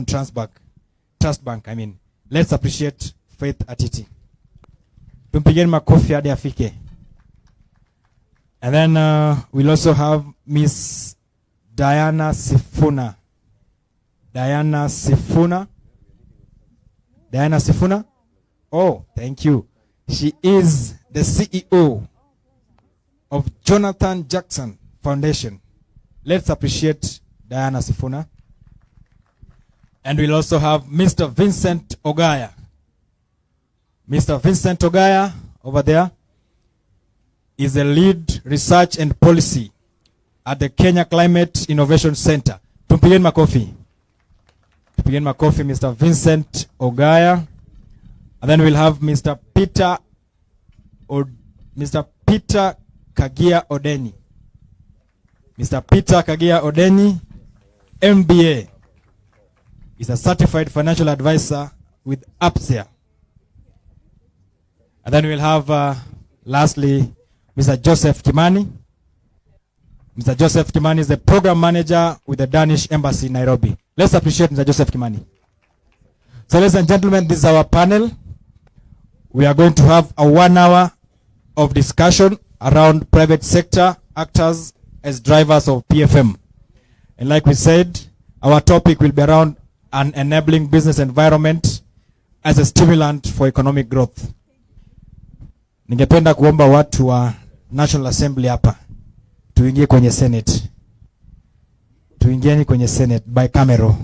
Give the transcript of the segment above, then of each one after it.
Trust Bank, I mean. Let's appreciate Faith Atiti. Tumpigeni makofi hadi afike. And then we'll also have Miss Diana Sifuna. Diana Sifuna? Oh, thank you. She is the CEO of Jonathan Jackson Foundation. Let's appreciate Diana Sifuna. And we'll also have Mr. Vincent Ogaya. Mr. Vincent Ogaya over there is the lead research and policy at the Kenya Climate Innovation Center. Tumpigeni makofi. Tumpigeni makofi, Mr. Vincent Ogaya. And then we'll have Mr. Peter Kagia Odeni. Mr. Peter Kagia Odeni, MBA. He's a certified financial advisor with APSEA. And then we'll have, lastly, Mr. Joseph Kimani. Mr. Joseph Kimani is the program manager with the Danish Embassy in Nairobi. Let's appreciate Mr. Joseph Kimani. So, ladies and gentlemen, this is our panel. We are going to have a 1 hour of discussion around private sector actors as drivers of PFM. And like we said, our topic will be around an enabling business environment as a stimulant for economic growth. Ningependa kuomba watu wa National Assembly hapa tuingie kwenye Senate. Tuingieni kwenye Senate by camera.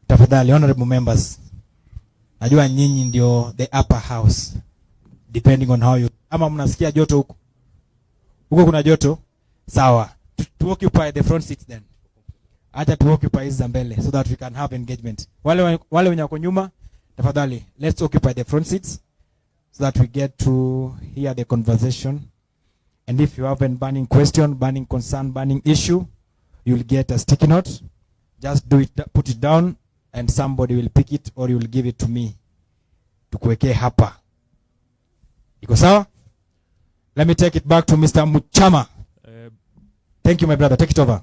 Tafadhali, honorable members. Najua nyinyi ndio the upper house, depending on how you. Ama mnasikia joto huko? Huko kuna joto? Sawa. To occupy the front seats then. Acha to occupy hizi mbele so that we can have engagement. Wale wenye wako nyuma, tafadhali, let's occupy the front seats so that we get to hear the conversation. And if you have a burning question, burning concern, burning issue, you'll get a sticky note. Just do it, put it down, and somebody will pick it or you will give it to me. Tukuweke hapa. Iko sawa? Let me take it back to Mr. Muchama. Thank you, my brother. Take it over.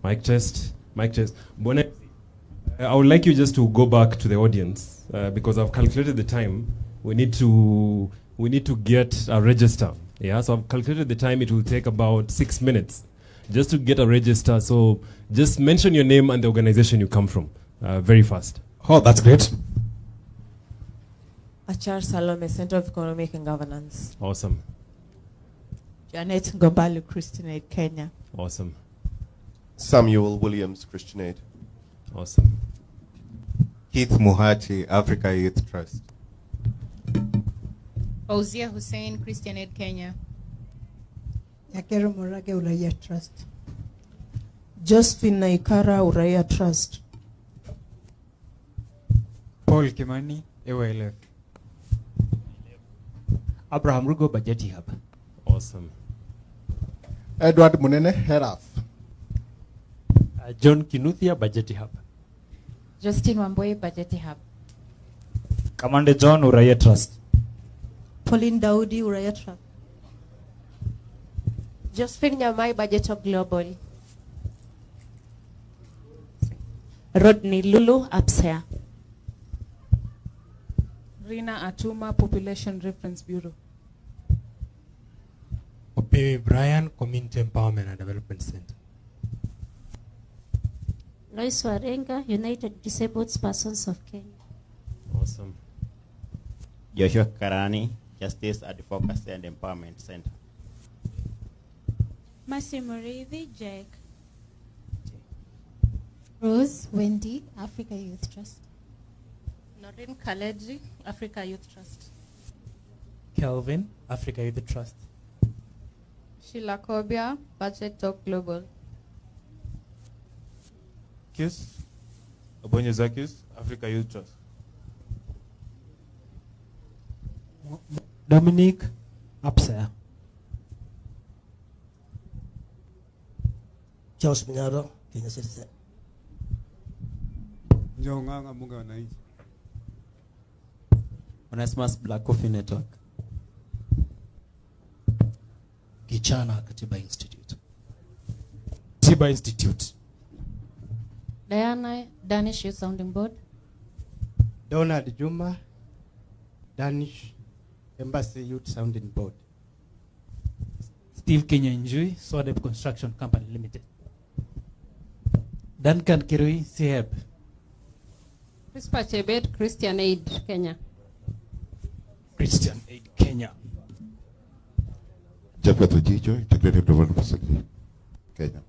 Mic test. I would like you just to go back to the audience because I've calculated the time. We need to get a register. Yeah, so I've calculated the time. It will take about 6 minutes just to get a register. So just mention your name and the organization you come from very fast. Oh, that's great. Achar Salome, Center of Economic and Governance. Awesome. Janet Ngombalu, Christian Aid, Kenya. Awesome. Samuel Williams, Christian Aid. Awesome. Keith Muhachi, Africa Youth Trust. Fauzia Hussein, Christian Aid, Kenya. Yakero Morage, Uraya Trust. Josephine Naikara, Uraya Trust. Paul Kimani, AYLF. Abraham Rugo, Bajeti Hub. Awesome. Edward Munene, Heraf. John Kinuthia, Bajeti Hub. Justin Wamboy, Bajeti Hub. Commander John, Uraya Trust. Pauline Daudi, Uraya Trust. Josephine Nyamai, Budget Global. Rodney Lulu, APSEA. Rina Atuma, Population Reference Bureau. Opewe Brian, Community Empowerment and Development Center. Lois Warenga, United Disabled Persons of Kenya. Awesome. Joshua Karani, Justice Advocacy and Empowerment Center. Mercy Murithi, Jake. Rose Wendy, Africa Youth Trust. Noreen Kaleji, Africa Youth Trust. Kelvin, Africa Youth Trust. Sheila Kobia, Budget Talk Global. Kiss, Abonyezakis, Africa Youth Trust. Dominic, APSEA. Charles Minyaro, Kenya Citizen. Njonganga Munga Wananchi. Onesimus Black Coffee Network. Kichana Katiba Institute. Zanzibar Institute. Diana, Danish Youth Sounding Board. Donald Juma, Danish Embassy Youth Sounding Board. Steve Kenyanjui, Swadep Construction Company Limited. Duncan Kirui, Seheb. Crispa Chebet, Christian Aid, Kenya. Christian Aid, Kenya. Jafet Ojicho, Integrated Development Facility, Kenya.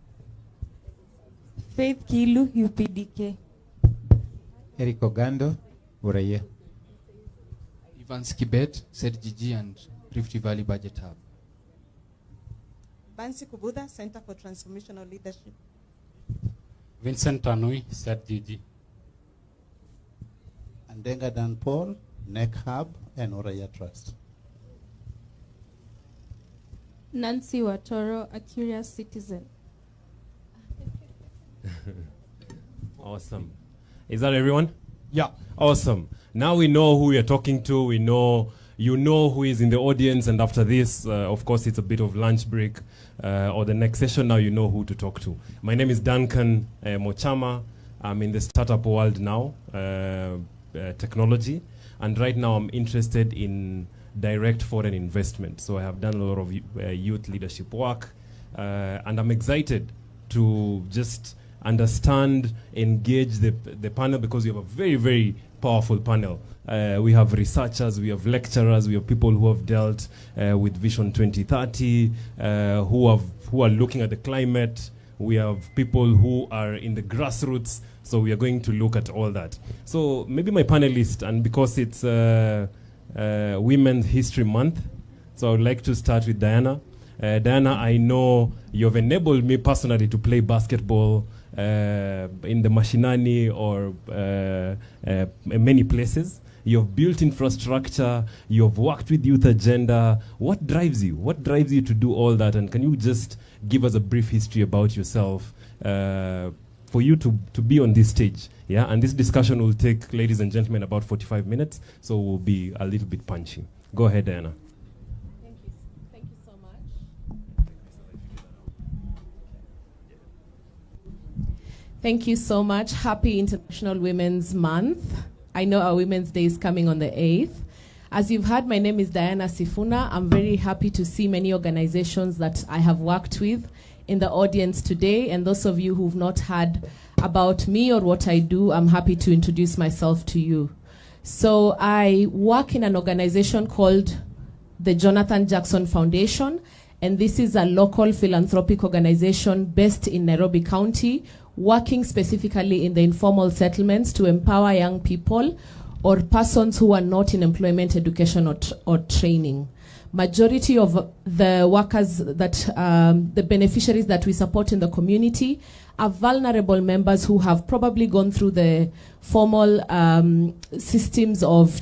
Faith Kilu, UPDK. Eric Ogando, Uraye. Evans Kibet, ZGG and Rift Valley Budget Hub. Bansi Kubuda, Center for Transformational Leadership. Vincent Tanui, ZGG. Andenga Dan Paul, NEC Hub, and Uraye Trust. Nancy Watoro, a curious citizen. Awesome. Is that everyone? Yeah. Awesome. Now we know who we are talking to. We know, you know who is in the audience. And after this, of course, it's a bit of lunch break or the next session. Now you know who to talk to. My name is Duncan Mochama. I'm in the startup world now, technology. And right now I'm interested in direct foreign investment. So I have done a lot of youth leadership work. And I'm excited to just understand, engage the panel, because we have a very, very powerful panel. We have researchers, we have lecturers, we have people who have dealt with Vision 2030, who are looking at the climate. We have people who are in the grassroots. So we are going to look at all that. So maybe my panelist, and because it's Women's History Month, so I would like to start with Diana. Diana, I know you've enabled me personally to play basketball in the Mashinani or many places. You've built infrastructure, you've worked with Youth Agenda. What drives you? What drives you to do all that? And can you just give us a brief history about yourself for you to be on this stage? Yeah, and this discussion will take, ladies and gentlemen, about 45 minutes, so we'll be a little bit punchy. Go ahead, Diana. Thank you so much. Thank you so much. Happy International Women's Month. I know our Women's Day is coming on the 8th. As you've heard, my name is Diana Sifuna. I'm very happy to see many organizations that I have worked with in the audience today. And those of you who've not heard about me or what I do, I'm happy to introduce myself to you. So I work in an organization called the Jonathan Jackson Foundation. And this is a local philanthropic organization based in Nairobi County, working specifically in the informal settlements to empower young people or persons who are not in employment, education, or training. Majority of the workers that, the beneficiaries that we support in the community are vulnerable members who have probably gone through the formal systems of,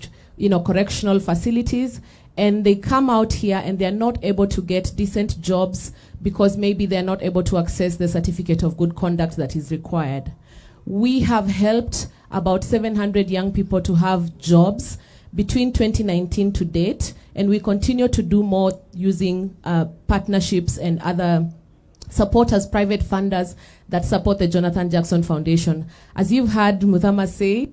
correctional facilities, and they come out here and they're not able to get decent jobs because maybe they're not able to access the certificate of good conduct that is required. We have helped about 700 young people to have jobs between 2019 to date, and we continue to do more using partnerships and other supporters, private funders that support the Jonathan Jackson Foundation. As you've heard Muthama say,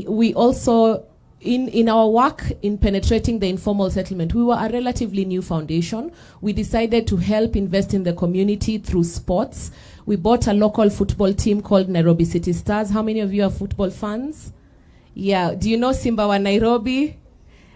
we also, in our work in penetrating the informal settlement, we were a relatively new foundation. We decided to help invest in the community through sports. We bought a local football team called Nairobi City Stars. How many of you are football fans? Yeah, do you know Simba wa Nairobi?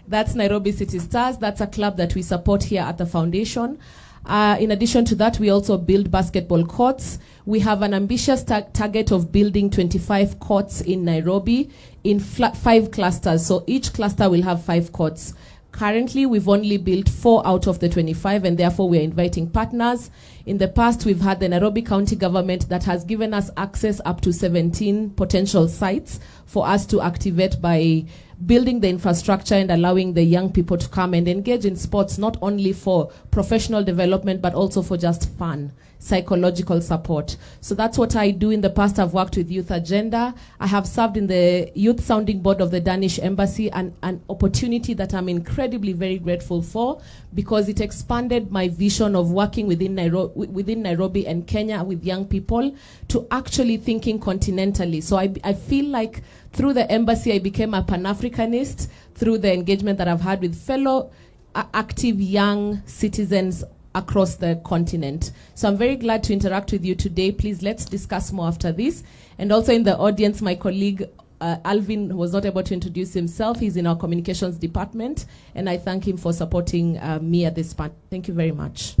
That's Nairobi City Stars. That's a club that we support here at the foundation. In addition to that, we also build basketball courts. We have an ambitious target of building 25 courts in Nairobi in 5 clusters. So each cluster will have 5 courts. Currently, we've only built 4 out of the 25, and therefore we're inviting partners. In the past, we've had the Nairobi County government that has given us access up to 17 potential sites for us to activate by building the infrastructure and allowing the young people to come and engage in sports, not only for professional development, but also for just fun, psychological support. So that's what I do in the past. I've worked with Youth Agenda. I have served in the Youth Sounding Board of the Danish Embassy, an opportunity that I'm incredibly very grateful for, because it expanded my vision of working within Nairobi and Kenya with young people to actually thinking continentally. So I feel like through the embassy, I became a Pan-Africanist through the engagement that I've had with fellow active young citizens across the continent. So I'm very glad to interact with you today. Please, let's discuss more after this. And also in the audience, my colleague Alvin was not able to introduce himself. He's in our communications department, and I thank him for supporting me at this point. Thank you very much.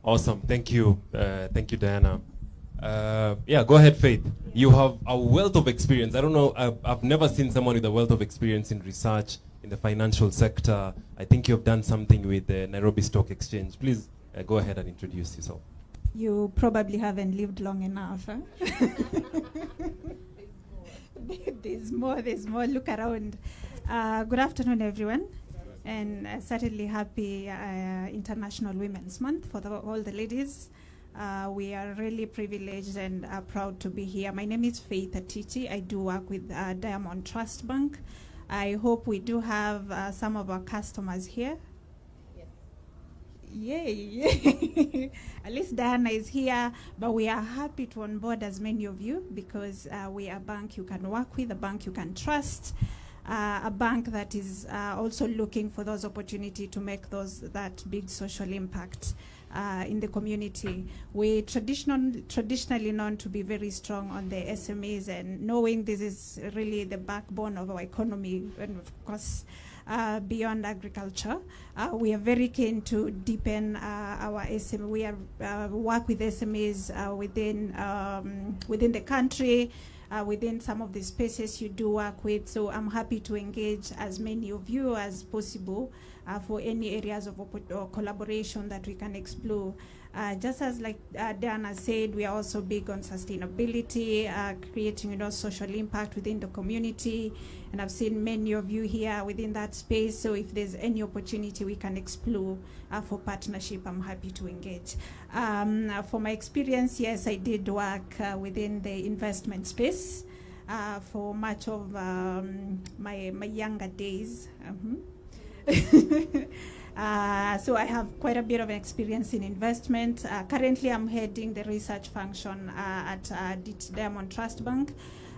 Awesome. Thank you. Thank you, Diana. Yeah, go ahead, Faith. You have a wealth of experience. I don't know, I've never seen someone with a wealth of experience in research, in the financial sector. I think you've done something with the Nairobi Stock Exchange. Please go ahead and introduce yourself. You probably haven't lived long enough, huh? There's more, look around. Good afternoon, everyone. And certainly happy International Women's Month for all the ladies. We are really privileged and proud to be here. My name is Faith Atichi. I do work with Diamond Trust Bank. I hope we do have some of our customers here. Yay! At least Diana is here, but we are happy to onboard as many of you, because we are a bank you can work with, a bank you can trust, a bank that is also looking for those opportunities to make that big social impact in the community. We traditionally known to be very strong on the SMEs, and knowing this is really the backbone of our economy, and of course beyond agriculture, we are very keen to deepen our SME. We are work with SMEs within the country, within some of the spaces you do work with. So I'm happy to engage as many of you as possible for any areas of collaboration that we can explore. Just as like Diana said, we are also big on sustainability, creating social impact within the community. And I've seen many of you here within that space. So if there's any opportunity we can explore for partnership, I'm happy to engage. For my experience, yes, I did work within the investment space for much of my younger days. So I have quite a bit of experience in investment. Currently, I'm heading the research function at Diamond Trust Bank.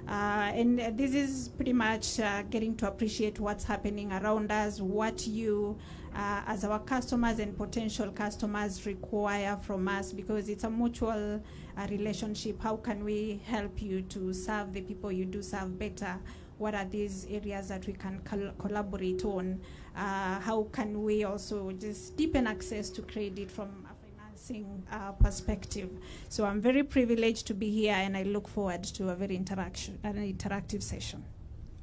And this is pretty much getting to appreciate what's happening around us, what you, as our customers and potential customers, require from us, because it's a mutual relationship. How can we help you to serve the people you do serve better? What are these areas that we can collaborate on? How can we also just deepen access to credit from a financing perspective? So I'm very privileged to be here, and I look forward to a very interactive session.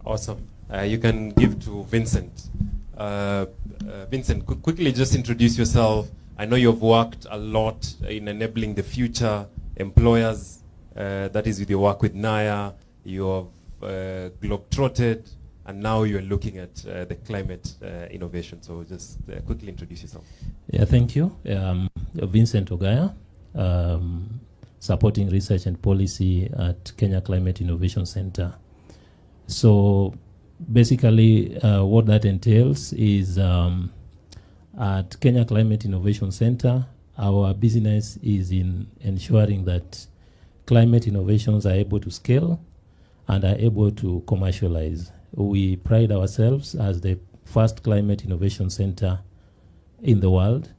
Awesome. You can give to Vincent. Vincent, quickly just introduce yourself. I know you've worked a lot in enabling the future employers. That is with your work with NAYA. You have globe-trotted, and now you're looking at the climate innovation. So just quickly introduce yourself. Yeah, thank you. Vincent Ogaya, supporting research and policy at Kenya Climate Innovation Center. So basically what that entails is at Kenya Climate Innovation Center, our business is in ensuring that climate innovations are able to scale and are able to commercialize. We pride ourselves as the first climate innovation center in the world,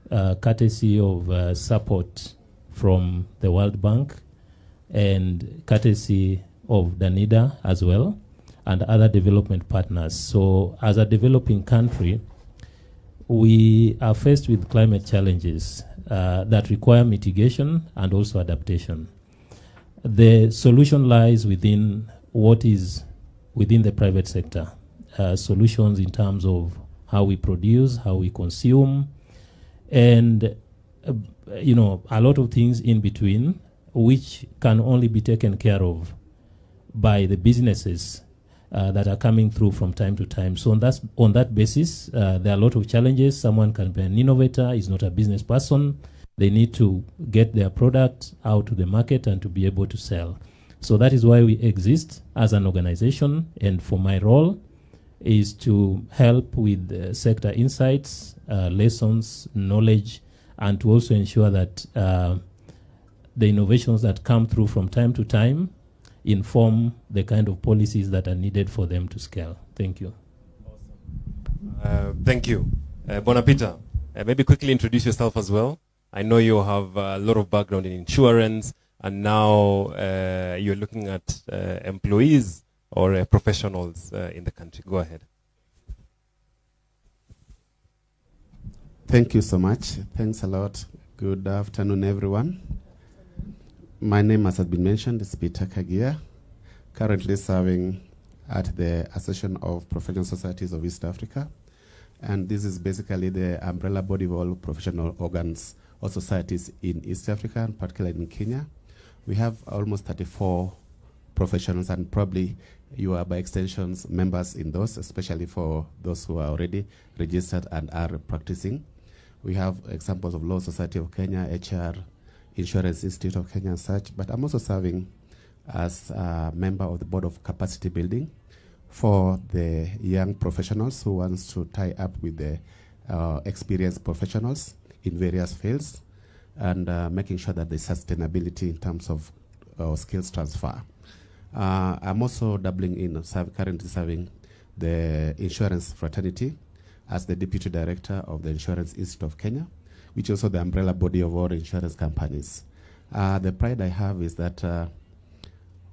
courtesy of support from the World Bank and courtesy of DANIDA as well, and other development partners. So as a developing country, we are faced with climate challenges that require mitigation and also adaptation. The solution lies within what is within the private sector. Solutions in terms of how we produce, how we consume, and a lot of things in between, which can only be taken care of by the businesses that are coming through from time to time. So on that basis, there are a lot of challenges. Someone can be an innovator, is not a business person. They need to get their product out to the market and to be able to sell. So that is why we exist as an organization. And for my role is to help with sector insights, lessons, knowledge, and to also ensure that the innovations that come through from time to time inform the kind of policies that are needed for them to scale. Thank you. Thank you. Bonapita, maybe quickly introduce yourself as well. I know you have a lot of background in insurance, and now you're looking at employees or professionals in the country. Go ahead. Thank you so much. Thanks a lot. Good afternoon, everyone. My name, as has been mentioned, is Peter Kagia, currently serving at the Association of Professional Societies of East Africa. And this is basically the umbrella body of all professional organs or societies in East Africa, and particularly in Kenya. We have almost 34 professionals, and probably you are by extensions members in those, especially for those who are already registered and are practicing. We have examples of Law Society of Kenya, HR, Insurance Institute of Kenya and such, but I'm also serving as a member of the Board of Capacity Building for the young professionals who wants to tie up with the experienced professionals in various fields, and making sure that there's sustainability in terms of skills transfer. I'm also dabbling in currently serving the insurance fraternity as the Deputy Director of the Insurance Institute of Kenya, which is also the umbrella body of all insurance companies. The pride I have is that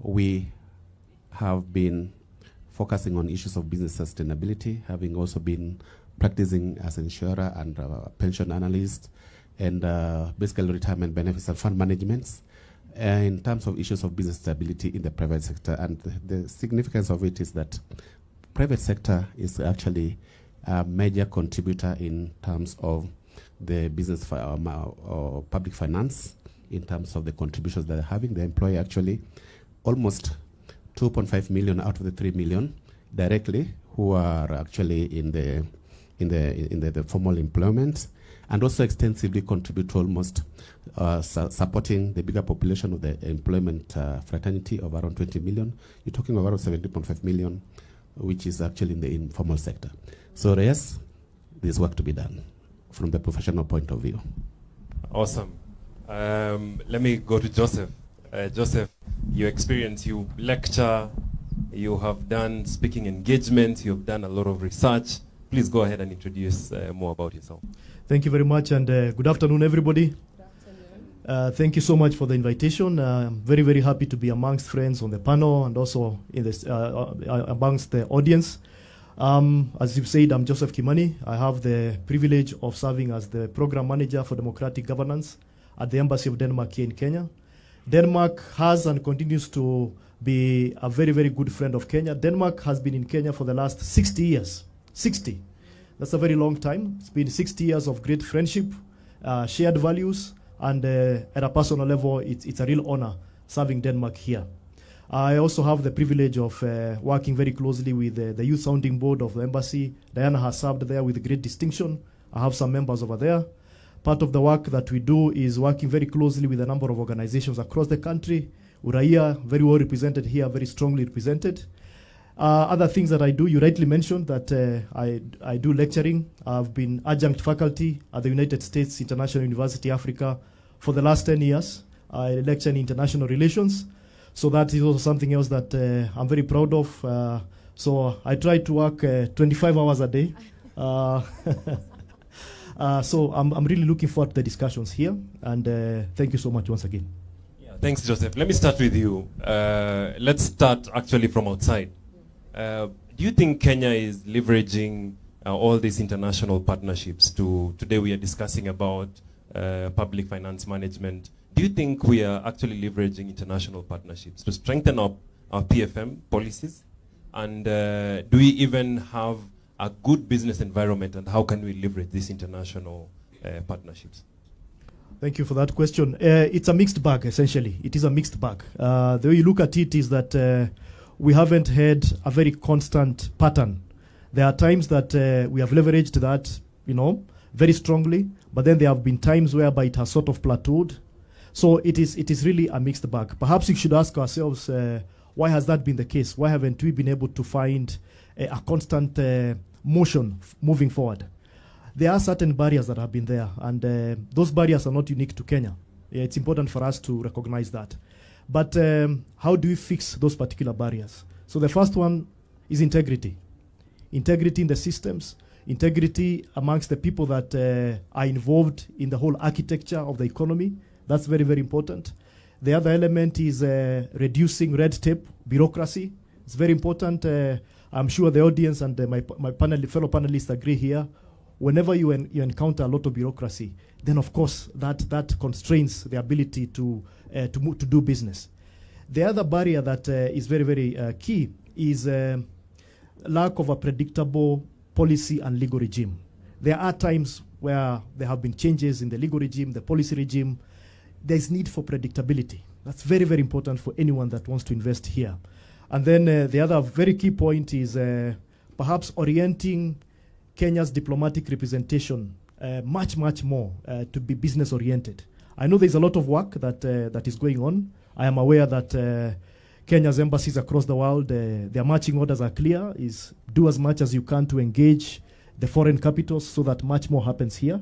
we have been focusing on issues of business sustainability, having also been practicing as an insurer and pension analyst, and basically retirement benefits and fund managements in terms of issues of business stability in the private sector. And the significance of it is that private sector is actually a major contributor in terms of the business or public finance, in terms of the contributions that they're having. They employ actually almost 2.5 million out of the 3 million directly, who are actually in the formal employment, and also extensively contribute to almost supporting the bigger population of the employment fraternity of around 20 million. You're talking about 17.5 million, which is actually in the informal sector. So yes, there's work to be done from the professional point of view. Awesome. Let me go to Joseph. Joseph, your experience, you lecture, you have done speaking engagements, you've done a lot of research. Please go ahead and introduce more about yourself. Thank you very much, and good afternoon, everybody. Thank you so much for the invitation. I'm very, very happy to be amongst friends on the panel and also in this, amongst the audience. As you've said, I'm Joseph Kimani. I have the privilege of serving as the Program Manager for Democratic Governance at the Embassy of Denmark here in Kenya. Denmark has and continues to be a very, very good friend of Kenya. Denmark has been in Kenya for the last 60 years. 60. That's a very long time. It's been 60 years of great friendship, shared values, and at a personal level, it's a real honor serving Denmark here. I also have the privilege of working very closely with the Youth Sounding Board of the Embassy. Diana has served there with great distinction. I have some members over there. Part of the work that we do is working very closely with a number of organizations across the country. Uraia, very well represented here, very strongly represented. Other things that I do, you rightly mentioned that I do lecturing. I've been adjunct faculty at the United States International University, Africa, for the last 10 years. I lecture in international relations. So that is also something else that I'm very proud of. So I try to work 25 hours a day. So I'm really looking forward to the discussions here. And thank you so much once again. Yeah, thanks, Joseph. Let me start with you. Let's start actually from outside. Do you think Kenya is leveraging all these international partnerships today we are discussing about public finance management? Do you think we are actually leveraging international partnerships to strengthen our PFM policies? And do we even have a good business environment, and how can we leverage these international partnerships? Thank you for that question. It's a mixed bag, essentially. It is a mixed bag. The way you look at it is that we haven't had a very constant pattern. There are times that we have leveraged that, very strongly, but then there have been times whereby it has sort of plateaued. So it is really a mixed bag. Perhaps we should ask ourselves, why has that been the case? Why haven't we been able to find a constant motion moving forward? There are certain barriers that have been there, and those barriers are not unique to Kenya. It's important for us to recognize that. But how do we fix those particular barriers? So the first one is integrity. Integrity in the systems, integrity amongst the people that are involved in the whole architecture of the economy. That's very, very important. The other element is reducing red tape, bureaucracy. It's very important. I'm sure the audience and my fellow panelists agree here. Whenever you encounter a lot of bureaucracy, then of course that constrains the ability to do business. The other barrier that is very, very key is lack of a predictable policy and legal regime. There are times where there have been changes in the legal regime, the policy regime. There's need for predictability. That's very, very important for anyone that wants to invest here. And then the other very key point is perhaps orienting Kenya's diplomatic representation much, much more to be business oriented. I know there's a lot of work that is going on. I am aware that Kenya's embassies across the world, their marching orders are clear, is do as much as you can to engage the foreign capitals so that much more happens here.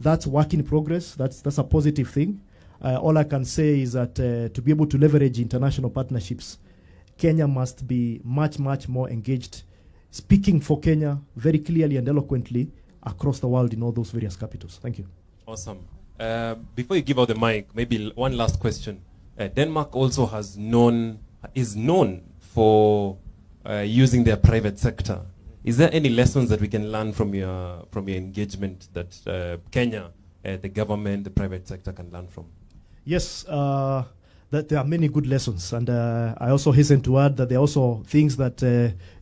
That's work in progress. That's a positive thing. All I can say is that to be able to leverage international partnerships, Kenya must be much, much more engaged, speaking for Kenya very clearly and eloquently across the world in all those various capitals. Thank you. Awesome. Before you give out the mic, maybe one last question. Denmark also is known for using their private sector. Is there any lessons that we can learn from your engagement that Kenya, the government, the private sector can learn from? Yes, that there are many good lessons, and I also hasten to add that there are also things that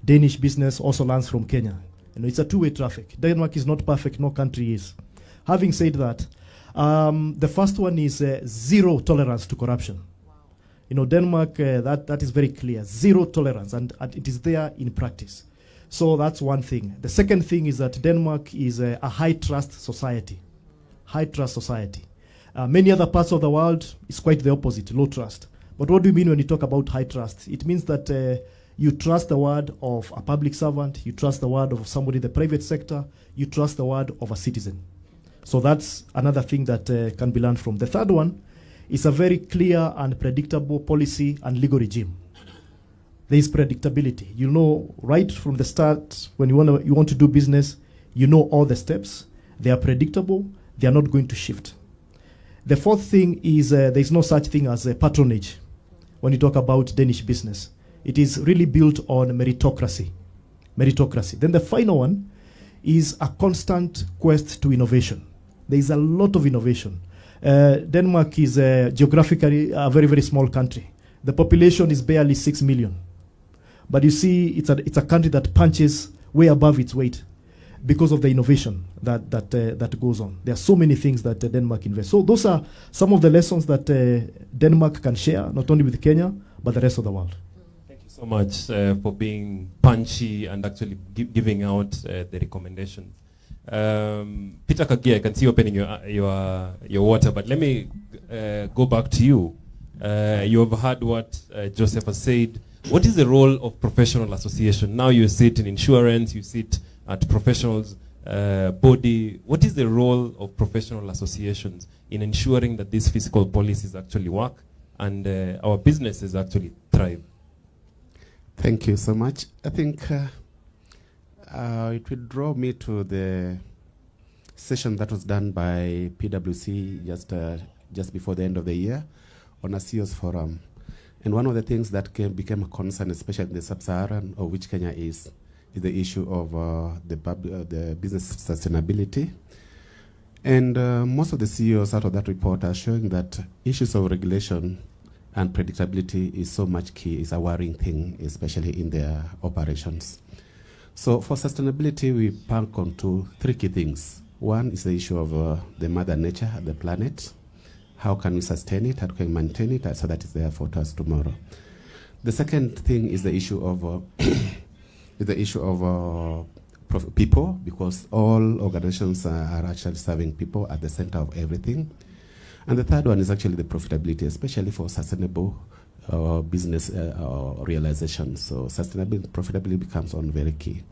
Danish business also learns from Kenya. It's a two-way traffic. Denmark is not perfect, no country is. Having said that, the first one is zero tolerance to corruption. Denmark, that is very clear, zero tolerance, and it is there in practice. So that's one thing. The second thing is that Denmark is a high-trust society. High-trust society. Many other parts of the world is quite the opposite, low trust. But what do you mean when you talk about high trust? It means that you trust the word of a public servant, you trust the word of somebody in the private sector, you trust the word of a citizen. So that's another thing that can be learned from. The third one is a very clear and predictable policy and legal regime. There is predictability. You know right from the start when you want to do business, you know all the steps. They are predictable. They are not going to shift. The fourth thing is there is no such thing as patronage when you talk about Danish business. It is really built on meritocracy. Then the final one is a constant quest to innovation. There is a lot of innovation. Denmark is geographically a very, very small country. The population is barely 6 million. But you see, it's a country that punches way above its weight because of the innovation that goes on. There are so many things that Denmark invests. So those are some of the lessons that Denmark can share, not only with Kenya, but the rest of the world. Thank you so much for being punchy and actually giving out the recommendations. Peter Kagia, I can see you opening your water, but let me go back to you. You have heard what Joseph has said. What is the role of professional association? Now you sit in insurance, you sit at professionals body. What is the role of professional associations in ensuring that these fiscal policies actually work and our businesses actually thrive? Thank you so much. I think it will draw me to the session that was done by PwC just before the end of the year on a CEO's forum. And one of the things that became a concern, especially in the sub-Saharan, of which Kenya is the issue of the business sustainability. And most of the CEOs out of that report are showing that issues of regulation and predictability is so much key, is a worrying thing, especially in their operations. So for sustainability, we bank on three key things. One is the issue of the mother nature, the planet. How can we sustain it? How can we maintain it so that it's there for us tomorrow? The second thing is the issue of people, because all organizations are actually serving people at the center of everything. And the third one is actually the profitability, especially for sustainable business realization. So sustainability, profitability becomes one very key.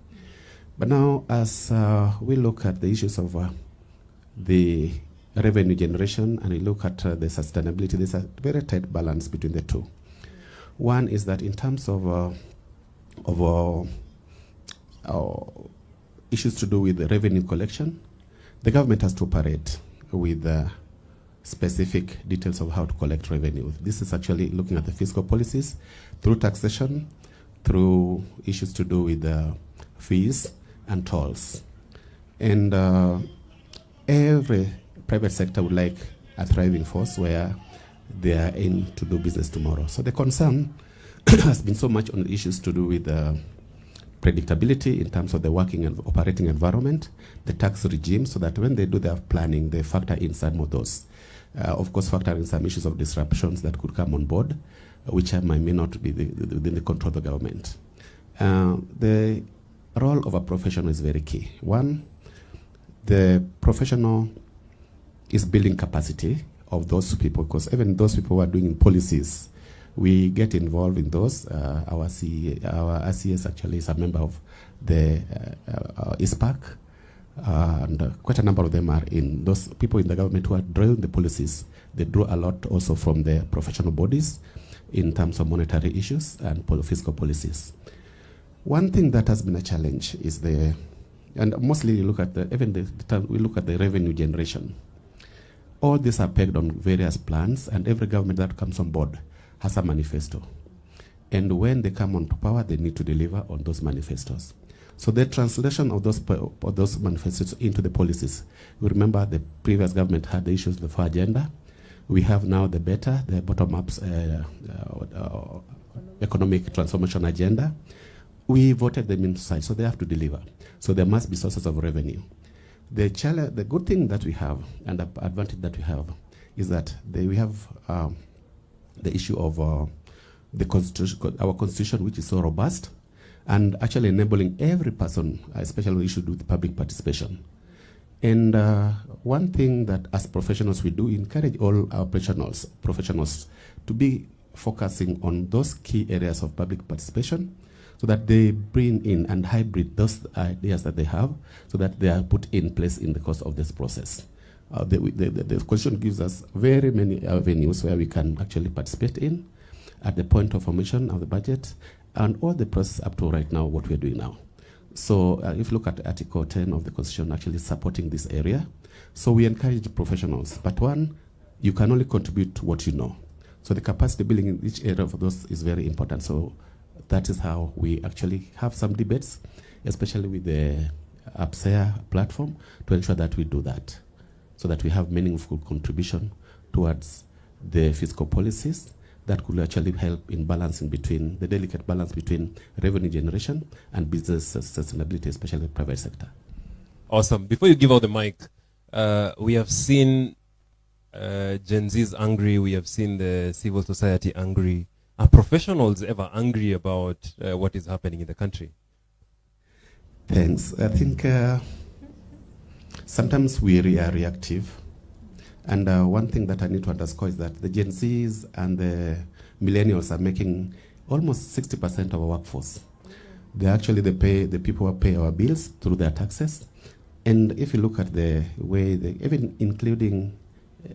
But now, as we look at the issues of the revenue generation and we look at the sustainability, there's a very tight balance between the two. One is that in terms of issues to do with the revenue collection, the government has to operate with specific details of how to collect revenue. This is actually looking at the fiscal policies through taxation, through issues to do with fees and tolls. And every private sector would like a thriving force where they are in to do business tomorrow. So the concern has been so much on the issues to do with predictability in terms of the working and operating environment, the tax regime, so that when they do their planning, they factor in some of those. Of course, factor in some issues of disruptions that could come on board, which may not be within the control of the government. The role of a professional is very key. One, the professional is building capacity of those people, because even those people who are doing policies, we get involved in those. Our RCS actually is a member of the ISPAC, and quite a number of them are in those people in the government who are drawing the policies. They draw a lot also from the professional bodies in terms of monetary issues and fiscal policies. One thing that has been a challenge is and mostly you look at we look at the revenue generation. All these are pegged on various plans, and every government that comes on board has a manifesto. And when they come onto power, they need to deliver on those manifestos. So the translation of those manifestos into the policies. We remember the previous government had the issues of the 4 agenda. We have now the bottom-up economic transformation agenda. We voted them inside, so they have to deliver. So there must be sources of revenue. The good thing that we have, and the advantage that we have, is that we have the issue of the constitution, our constitution, which is so robust, and actually enabling every person, especially when we should do the public participation. And one thing that as professionals we do, encourage all our professionals to be focusing on those key areas of public participation, so that they bring in and hybrid those ideas that they have, so that they are put in place in the course of this process. The constitution gives us very many avenues where we can actually participate in at the point of formation of the budget and all the process up to right now, what we're doing now. So if you look at Article 10 of the Constitution, actually supporting this area. So we encourage professionals, but one, you can only contribute to what you know. So the capacity building in each area of those is very important. So that is how we actually have some debates, especially with the APSEA platform, to ensure that we do that, so that we have meaningful contribution towards the fiscal policies that could actually help in balancing between the delicate balance between revenue generation and business sustainability, especially the private sector. Awesome. Before you give out the mic, we have seen Gen Z's angry. We have seen the civil society angry. Are professionals ever angry about what is happening in the country? Thanks. I think sometimes we are reactive. And one thing that I need to underscore is that the Gen Zs and the millennials are making almost 60% of our workforce. They actually the people who pay our bills through their taxes. And if you look at the way, even including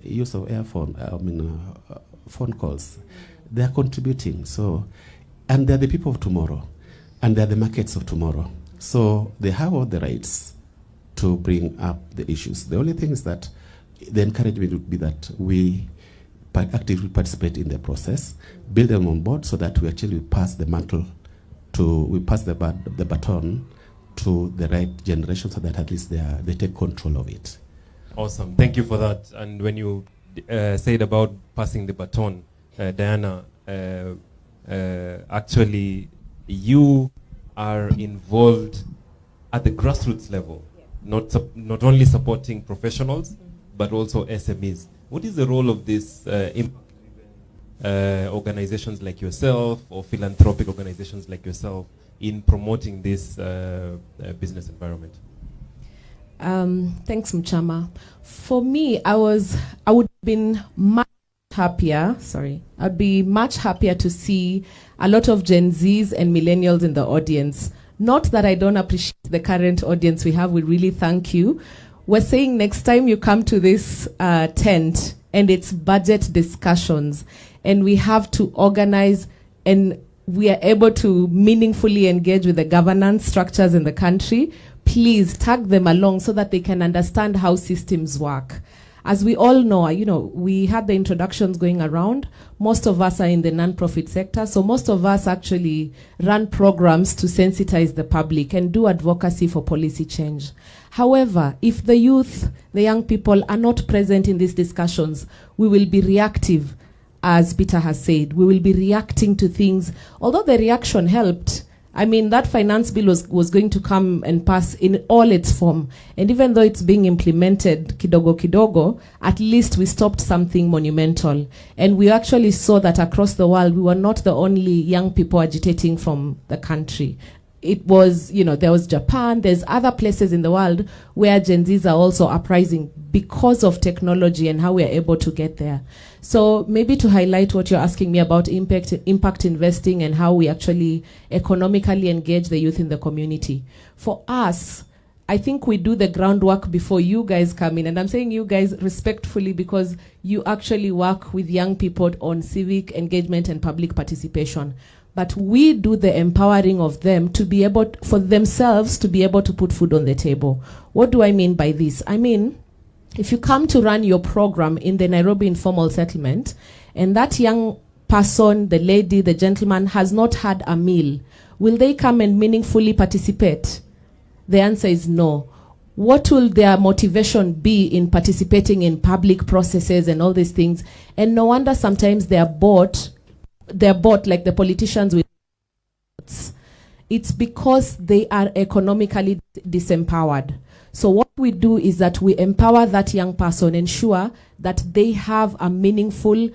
use of phone calls, they are contributing. So, and they're the people of tomorrow, and they're the markets of tomorrow. So they have all the rights to bring up the issues. The only thing is that the encouragement would be that we actively participate in the process, build them on board, so that we actually pass the mantle we pass the baton to the right generation, so that at least they take control of it. Awesome. Thank you for that. And when you said about passing the baton, Diana, actually you are involved at the grassroots level, not only supporting professionals, but also SMEs. What is the role of this organizations like yourself or philanthropic organizations like yourself in promoting this business environment? Thanks, Mchama. For me, I would have been much happier. I'd be much happier to see a lot of Gen Zs and millennials in the audience. Not that I don't appreciate the current audience we have. We really thank you. We're saying next time you come to this tent and it's budget discussions and we have to organize and we are able to meaningfully engage with the governance structures in the country, please tag them along so that they can understand how systems work. As we all know, we had the introductions going around. Most of us are in the non-profit sector, so most of us actually run programs to sensitize the public and do advocacy for policy change. However, if the youth, the young people are not present in these discussions, we will be reactive, as Peter has said. We will be reacting to things. Although the reaction helped, that finance bill was going to come and pass in all its form. And even though it's being implemented kidogo kidogo, at least we stopped something monumental. And we actually saw that across the world, we were not the only young people agitating from the country. It was, there was Japan, there's other places in the world where Gen Zs are also uprising because of technology and how we are able to get there. So maybe to highlight what you're asking me about impact investing and how we actually economically engage the youth in the community. For us, I think we do the groundwork before you guys come in. And I'm saying you guys respectfully because you actually work with young people on civic engagement and public participation. But we do the empowering of them to be able, for themselves, to be able to put food on the table. What do I mean by this? If you come to run your program in the Nairobi informal settlement, and that young person, the lady, the gentleman, has not had a meal, will they come and meaningfully participate? The answer is no. What will their motivation be in participating in public processes and all these things? And no wonder sometimes they're bought like the politicians with. It's because they are economically disempowered. So what we do is that we empower that young person, ensure that they have a meaningful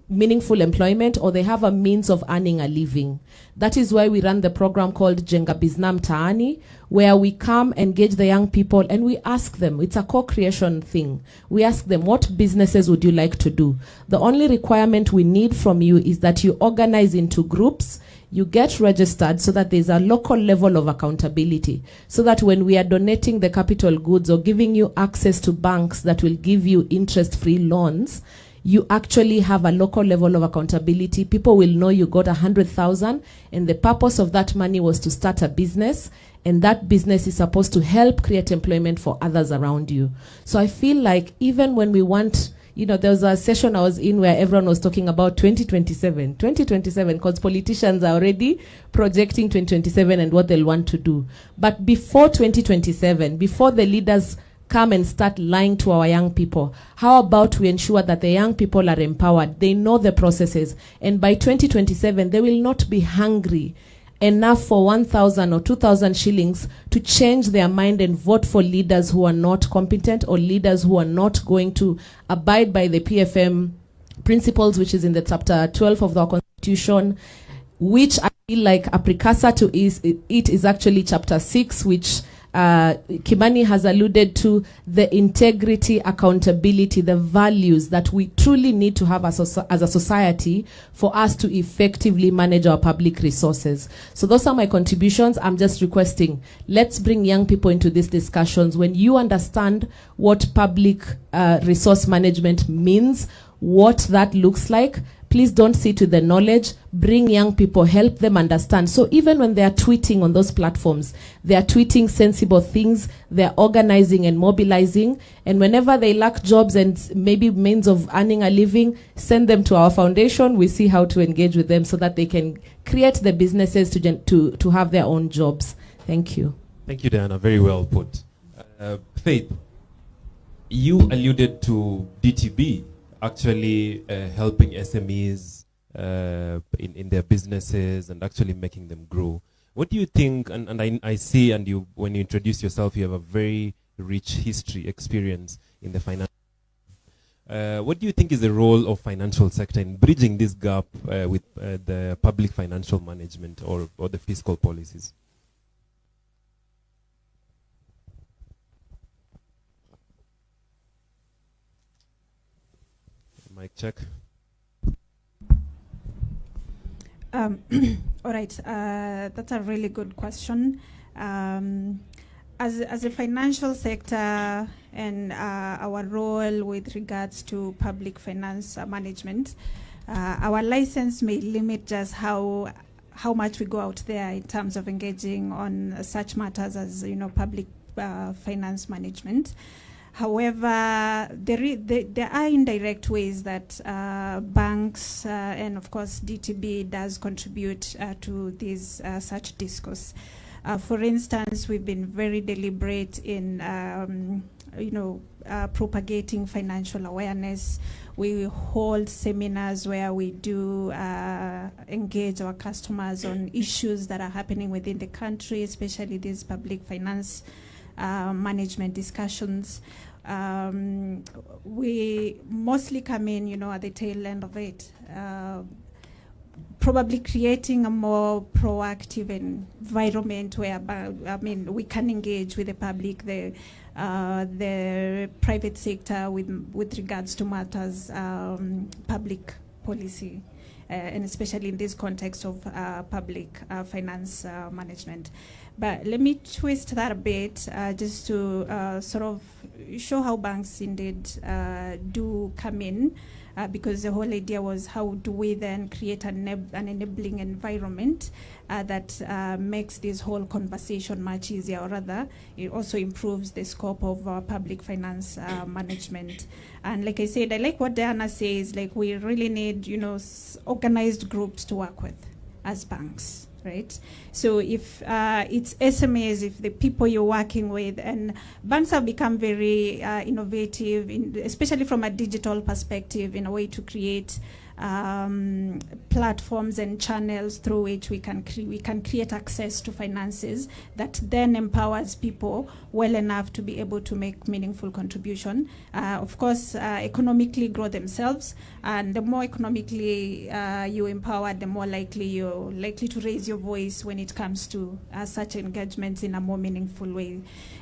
employment or they have a means of earning a living. That is why we run the program called Jenga Biznam Taani, where we come, engage the young people, and we ask them, it's a co-creation thing. We ask them, what businesses would you like to do? The only requirement we need from you is that you organize into groups, you get registered so that there's a local level of accountability, so that when we are donating the capital goods or giving you access to banks that will give you interest-free loans, you actually have a local level of accountability. People will know you got 100,000 and the purpose of that money was to start a business, and that business is supposed to help create employment for others around you. So I feel like even when we want, there was a session I was in where everyone was talking about 2027, because politicians are already projecting 2027 and what they'll want to do. But before 2027, before the leaders come and start lying to our young people, how about we ensure that the young people are empowered, they know the processes, and by 2027 they will not be hungry enough for 1,000 or 2,000 shillings to change their mind and vote for leaders who are not competent or leaders who are not going to abide by the PFM principles, which is in the chapter 12 of the Constitution, which I feel like a precursor to it is actually chapter 6, which Kimani has alluded to, the integrity, accountability, the values that we truly need to have as a society for us to effectively manage our public resources. So those are my contributions. I'm just requesting, let's bring young people into these discussions. When you understand what public resource management means, what that looks like, please don't sit with the knowledge, bring young people, help them understand. So even when they are tweeting on those platforms, they are tweeting sensible things, they're organizing and mobilizing, and whenever they lack jobs and maybe means of earning a living, send them to our foundation. We see how to engage with them so that they can create the businesses to have their own jobs. Thank you. Thank you, Diana. Very well put. Faith, you alluded to DTB actually helping SMEs in their businesses and actually making them grow. What do you think, and I see, and you, when you introduce yourself, you have a very rich history, experience in the finance. What do you think is the role of financial sector in bridging this gap with the public financial management or the fiscal policies? Mic check. All right, that's a really good question. As a financial sector and our role with regards to public finance management, our license may limit just how much we go out there in terms of engaging on such matters as public finance management. However, there are indirect ways that banks and of course DTB does contribute to this such discourse. For instance, we've been very deliberate in propagating financial awareness. We hold seminars where we do engage our customers on issues that are happening within the country, especially these public finance management discussions. We mostly come in, at the tail end of it, probably creating a more proactive environment where, we can engage with the public, the private sector with regards to matters, public policy, and especially in this context of public finance management. But let me twist that a bit just to sort of show how banks indeed do come in, because the whole idea was how do we then create an enabling environment that makes this whole conversation much easier, or rather, it also improves the scope of public finance management. And like I said, I like what Diana says, like we really need, organized groups to work with as banks. Right? So if it's SMEs, if the people you're working with, and banks have become very innovative, especially from a digital perspective, in a way to create platforms and channels through which we can create access to finances that then empowers people well enough to be able to make meaningful contribution. Of course, economically grow themselves, and the more economically you empower, the more likely you're likely to raise your voice when it comes to such engagements in a more meaningful way.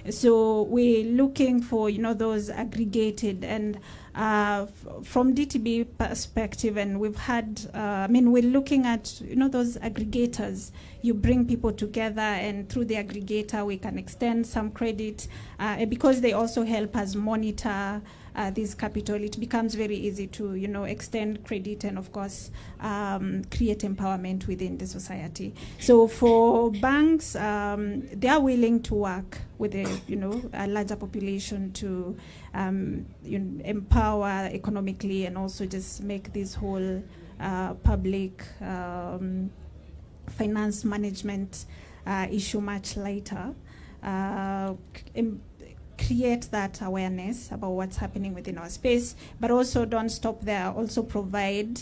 So we're looking for those aggregated and from DTB perspective, and we've had, we're looking at, those aggregators. You bring people together, and through the aggregator, we can extend some credit. Because they also help us monitor this capital, it becomes very easy to, extend credit and, of course, create empowerment within the society. So for banks, they are willing to work with a larger population to empower economically, and also just make this whole public finance management issue much lighter. Create that awareness about what's happening within our space, but also don't stop there. Also provide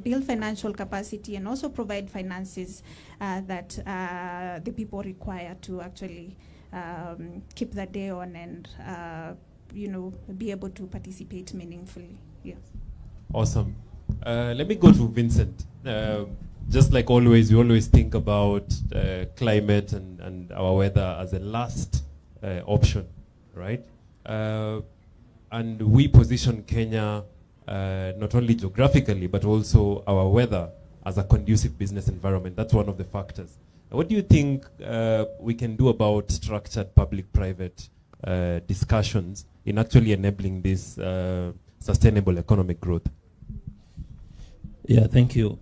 build financial capacity, and also provide finances that the people require to actually keep the day on and be able to participate meaningfully. Yeah. Awesome. Let me go to Vincent. Just like always, we always think about climate and our weather as a last option, right? And we position Kenya not only geographically, but also our weather as a conducive business environment. That's one of the factors. What do you think we can do about structured public-private discussions in actually enabling this sustainable economic growth? Yeah, thank you.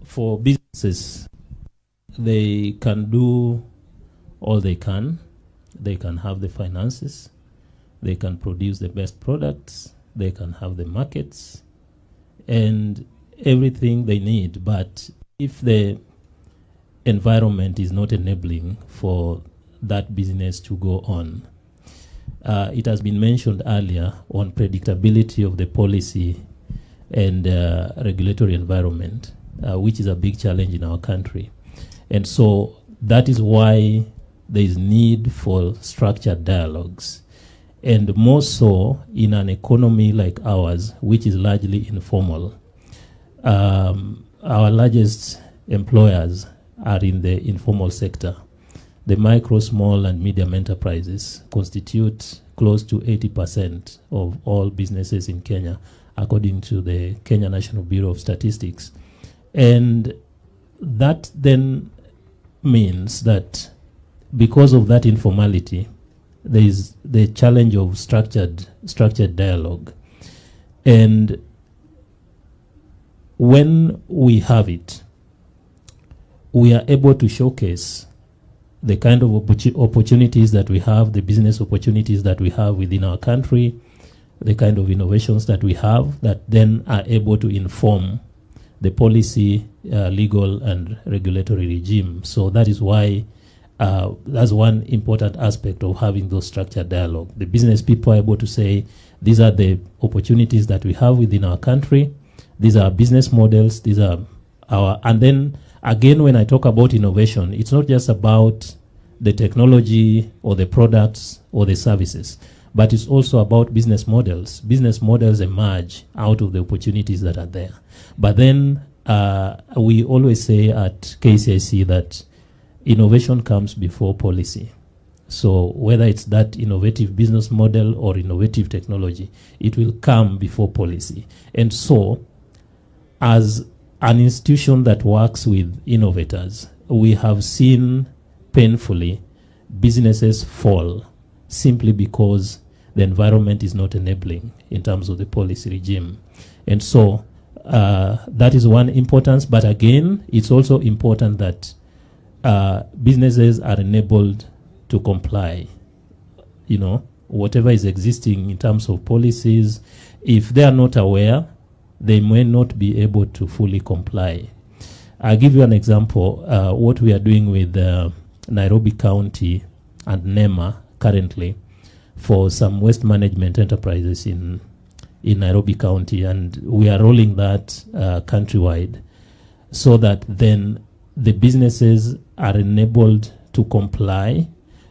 For businesses, they can do all they can. They can have the finances, they can produce the best products, they can have the markets, and everything they need. But if the environment is not enabling for that business to go on, it has been mentioned earlier on predictability of the policy and regulatory environment, which is a big challenge in our country. And so that is why there is need for structured dialogues and more so in an economy like ours, which is largely informal. Our largest employers are in the informal sector. The micro, small, and medium enterprises constitute close to 80% of all businesses in Kenya, according to the Kenya National Bureau of Statistics. And that then means that because of that informality, there is the challenge of structured dialogue. And when we have it, we are able to showcase the kind of opportunities that we have, the business opportunities that we have within our country, the kind of innovations that we have that then are able to inform the policy, legal, and regulatory regime. So that is why that's one important aspect of having those structured dialogue. The business people are able to say, these are the opportunities that we have within our country, these are business models, these are our, and then again, when I talk about innovation, it's not just about the technology or the products or the services, but it's also about business models. Business models emerge out of the opportunities that are there. But then we always say at KCIC that innovation comes before policy. So whether it's that innovative business model or innovative technology, it will come before policy. And so, as an institution that works with innovators, we have seen painfully businesses fall simply because the environment is not enabling in terms of the policy regime. And so that is one importance, but again, it's also important that businesses are enabled to comply. You know, whatever is existing in terms of policies, if they are not aware, they may not be able to fully comply. I'll give you an example. What we are doing with Nairobi County and NEMA currently for some waste management enterprises in Nairobi County, and we are rolling that countrywide so that then the businesses are enabled to comply,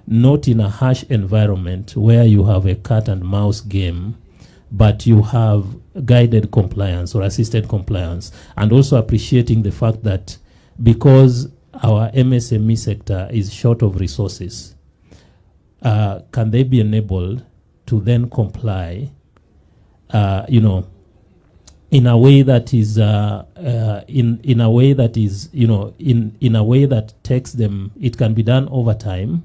not in a harsh environment where you have a cat and mouse game, but you have guided compliance or assisted compliance, and also appreciating the fact that because our MSME sector is short of resources, can they be enabled to then comply, you know, in a way that is, in a way that is, you know, in a way that takes them, it can be done over time,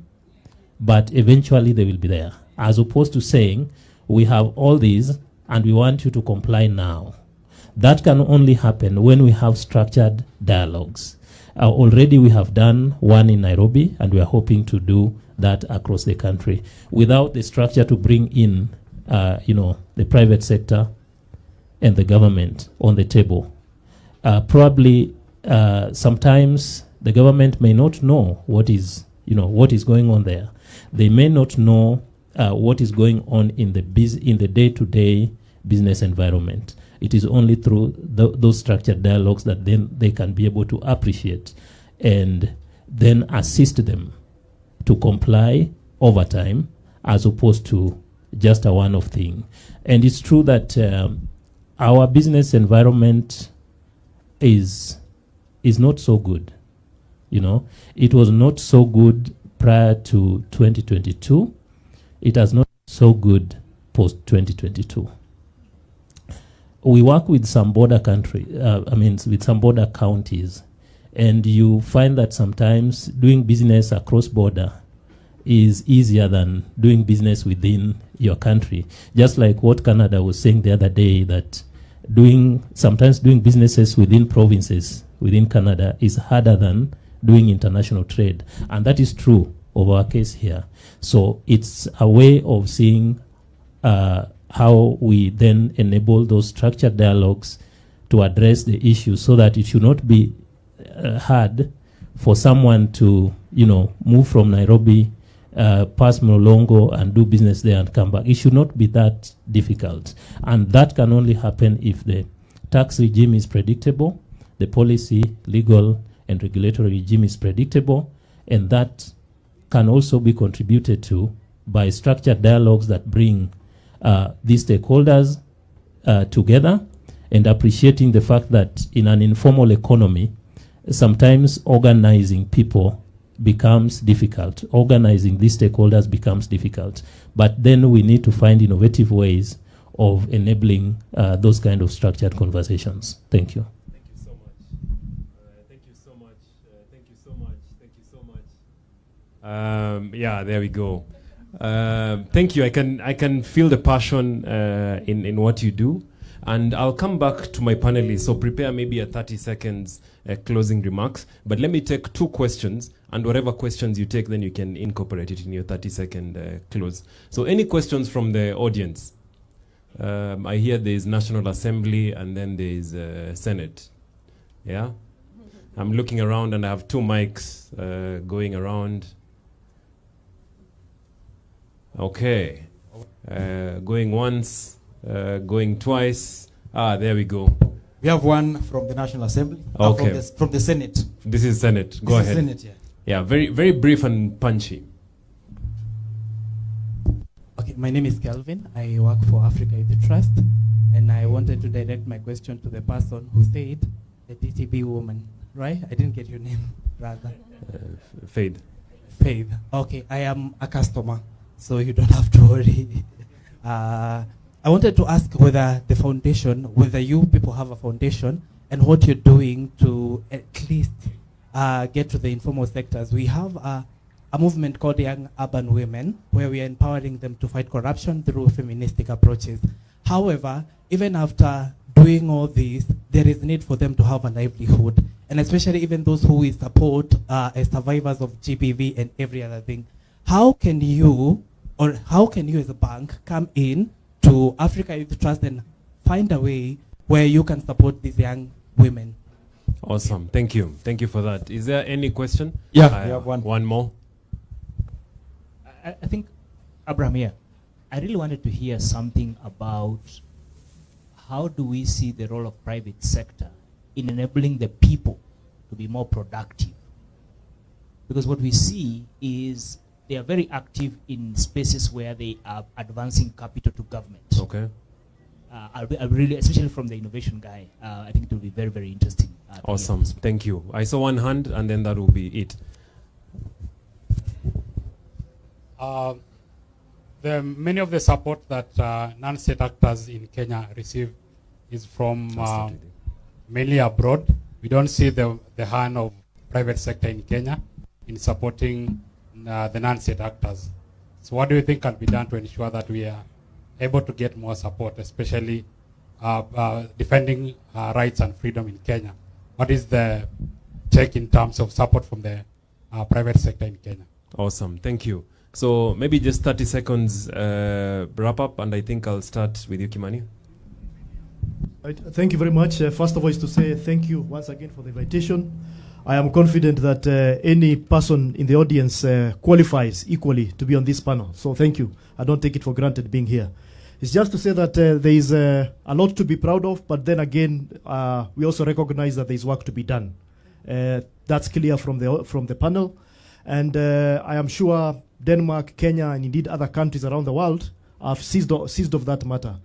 but eventually they will be there, as opposed to saying, we have all these and we want you to comply now. That can only happen when we have structured dialogues. Already we have done one in Nairobi, and we are hoping to do that across the country. Without the structure to bring in, you know, the private sector and the government on the table, probably sometimes the government may not know what is, you know, what is going on there. They may not know what is going on in the day-to-day business environment. It is only through those structured dialogues that then they can be able to appreciate and then assist them to comply over time, as opposed to just a one-off thing. And it's true that our business environment is not so good. You know, it was not so good prior to 2022. It has not been so good post 2022. We work with some border with some border counties, and you find that sometimes doing business across border is easier than doing business within your country. Just like what Canada was saying the other day, that sometimes doing businesses within provinces within Canada is harder than doing international trade. And that is true of our case here. So it's a way of seeing how we then enable those structured dialogues to address the issues, so that it should not be hard for someone to, you know, move from Nairobi, pass Mlolongo and do business there and come back. It should not be that difficult. And that can only happen if the tax regime is predictable, the policy, legal, and regulatory regime is predictable, and that can also be contributed to by structured dialogues that bring these stakeholders together, and appreciating the fact that in an informal economy, sometimes organizing people becomes difficult. Organizing these stakeholders becomes difficult. But then we need to find innovative ways of enabling those kind of structured conversations. Thank you. Thank you so much. Thank you so much. Thank you so much. Thank you so much. Yeah, there we go. Thank you. I can feel the passion in what you do. And I'll come back to my panelists, so prepare maybe a 30 seconds closing remarks. But let me take 2 questions, and whatever questions you take, then you can incorporate it in your 30-second close. So any questions from the audience? I hear there's National Assembly, and then there's Senate. Yeah? I'm looking around, and I have 2 mics going around. Okay. Going once. Going twice. There we go. We have one from the National Assembly. Okay. From the Senate. This is Senate. Go ahead. Senate, yeah. Yeah, very, very brief and punchy. Okay, my name is Kelvin. I work for Africa Youth Trust, and I wanted to direct my question to the person who said the DTB woman, right? I didn't get your name, rather. Faith. Faith. Okay, I am a customer, so you don't have to worry. I wanted to ask whether the foundation, whether you people have a foundation, and what you're doing to at least get to the informal sectors. We have a movement called Young Urban Women, where we are empowering them to fight corruption through feministic approaches. However, even after doing all this, there is need for them to have a livelihood, and especially even those who we support as survivors of GBV and every other thing. How can you as a bank come in to Africa Youth Trust and find a way where you can support these young women? Awesome. Thank you. Thank you for that. Is there any question? Yeah, we have one. One more. I think, Abraham, here, I really wanted to hear something about how do we see the role of private sector in enabling the people to be more productive. Because what we see is they are very active in spaces where they are advancing capital to government. Okay. I really, especially from the innovation guy, I think it will be very, very interesting. Awesome. Thank you. I saw one hand, and then that will be it. Many of the support that non-state actors in Kenya receive is from mainly abroad. We don't see the hand of private sector in Kenya in supporting the non-state actors. So what do you think can be done to ensure that we are able to get more support, especially defending rights and freedom in Kenya? What is the take in terms of support from the private sector in Kenya? Awesome. Thank you. So maybe just 30 seconds wrap up, and I think I'll start with you, Kimani. Thank you very much. First of all, is to say thank you once again for the invitation. I am confident that any person in the audience qualifies equally to be on this panel. So thank you. I don't take it for granted being here. It's just to say that there is a lot to be proud of, but then again, we also recognize that there is work to be done. That's clear from the panel. And I am sure Denmark, Kenya, and indeed other countries around the world have seized of that matter.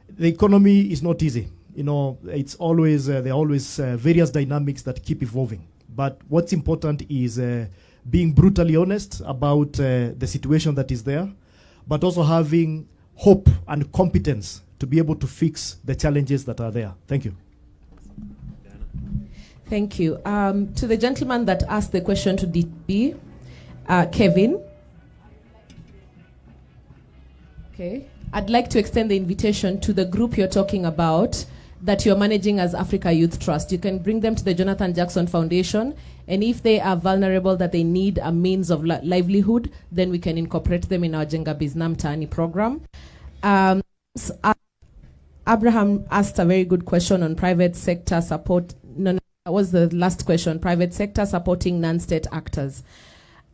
The economy is not easy. You know, it's always there are always various dynamics that keep evolving. But what's important is being brutally honest about the situation that is there, but also having hope and competence to be able to fix the challenges that are there. Thank you. Thank you. To the gentleman that asked the question to DB, Kevin. Okay. I'd like to extend the invitation to the group you're talking about that you're managing as Africa Youth Trust. You can bring them to the Jonathan Jackson Foundation, and if they are vulnerable that they need a means of livelihood, then we can incorporate them in our Jenga Biznam Tani program. Abraham asked a very good question on private sector support. No, that was the last question, private sector supporting non-state actors.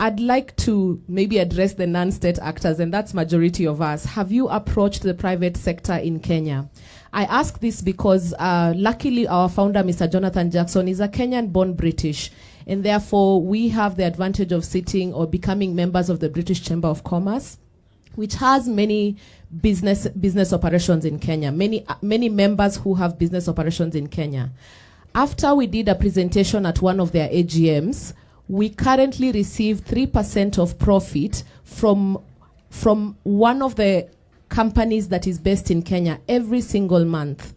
I'd like to maybe address the non-state actors, and that's majority of us. Have you approached the private sector in Kenya? I ask this because luckily our founder, Mr. Jonathan Jackson, is a Kenyan-born British, and therefore we have the advantage of sitting or becoming members of the British Chamber of Commerce. which has many business operations in Kenya, many members who have business operations in Kenya. After we did a presentation at one of their AGMs, we currently receive 3% of profit from one of the companies that is based in Kenya every single month.